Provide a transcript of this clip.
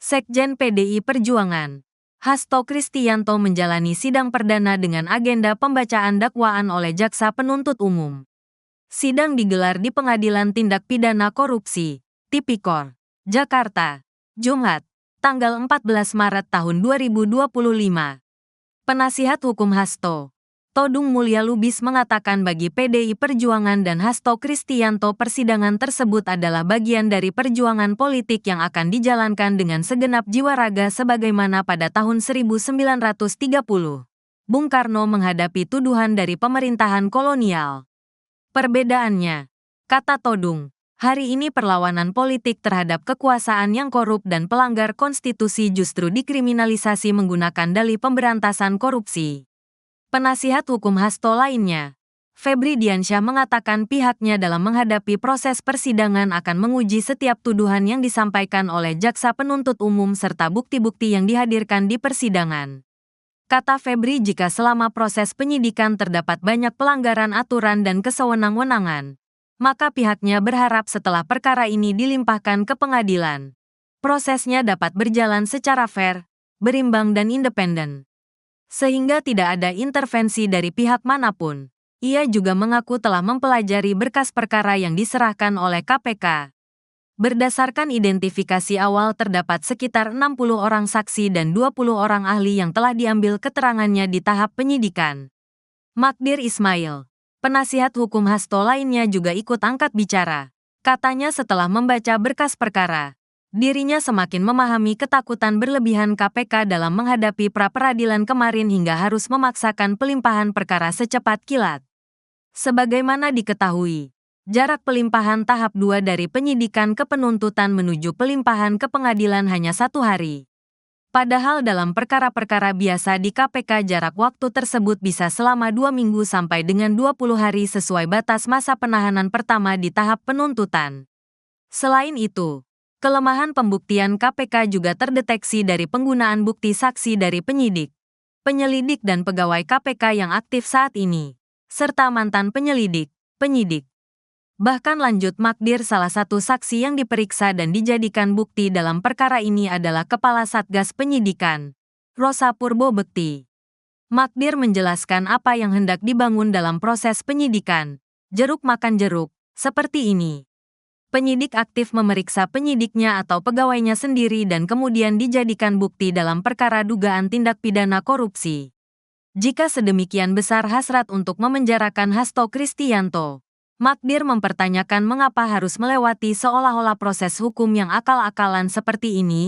Sekjen PDI Perjuangan, Hasto Kristianto menjalani sidang perdana dengan agenda pembacaan dakwaan oleh Jaksa Penuntut Umum. Sidang digelar di Pengadilan Tindak Pidana Korupsi, Tipikor, Jakarta, Jumat, tanggal 14 Maret tahun 2025. Penasihat Hukum Hasto, Todung Mulya Lubis mengatakan bagi PDI Perjuangan dan Hasto Kristianto persidangan tersebut adalah bagian dari perjuangan politik yang akan dijalankan dengan segenap jiwa raga sebagaimana pada tahun 1930. Bung Karno menghadapi tuduhan dari pemerintahan kolonial. Perbedaannya, kata Todung, hari ini perlawanan politik terhadap kekuasaan yang korup dan pelanggar konstitusi justru dikriminalisasi menggunakan dalih pemberantasan korupsi. Penasihat hukum Hasto lainnya, Febri Diansyah mengatakan pihaknya dalam menghadapi proses persidangan akan menguji setiap tuduhan yang disampaikan oleh Jaksa Penuntut Umum serta bukti-bukti yang dihadirkan di persidangan. Kata Febri, jika selama proses penyidikan terdapat banyak pelanggaran aturan dan kesewenang-wenangan, maka pihaknya berharap setelah perkara ini dilimpahkan ke pengadilan, prosesnya dapat berjalan secara fair, berimbang dan independen, sehingga tidak ada intervensi dari pihak manapun. Ia juga mengaku telah mempelajari berkas perkara yang diserahkan oleh KPK. Berdasarkan identifikasi awal terdapat sekitar 60 orang saksi dan 20 orang ahli yang telah diambil keterangannya di tahap penyidikan. Magdir Ismail, penasihat hukum Hasto lainnya juga ikut angkat bicara. Katanya setelah membaca berkas perkara, dirinya semakin memahami ketakutan berlebihan KPK dalam menghadapi pra-peradilan kemarin hingga harus memaksakan pelimpahan perkara secepat kilat. Sebagaimana diketahui, jarak pelimpahan tahap 2 dari penyidikan ke penuntutan menuju pelimpahan ke pengadilan hanya 1 hari. Padahal dalam perkara-perkara biasa di KPK jarak waktu tersebut bisa selama 2 minggu sampai dengan 20 hari sesuai batas masa penahanan pertama di tahap penuntutan. Selain itu, kelemahan pembuktian KPK juga terdeteksi dari penggunaan bukti saksi dari penyidik, penyelidik dan pegawai KPK yang aktif saat ini, serta mantan penyidik. Bahkan lanjut Magdir, salah satu saksi yang diperiksa dan dijadikan bukti dalam perkara ini adalah Kepala Satgas Penyidikan, Rosa Purbobekti. Magdir menjelaskan apa yang hendak dibangun dalam proses penyidikan, jeruk makan jeruk, seperti ini. Penyidik aktif memeriksa penyidiknya atau pegawainya sendiri dan kemudian dijadikan bukti dalam perkara dugaan tindak pidana korupsi. Jika sedemikian besar hasrat untuk memenjarakan Hasto Kristianto, Magdir mempertanyakan mengapa harus melewati seolah-olah proses hukum yang akal-akalan seperti ini.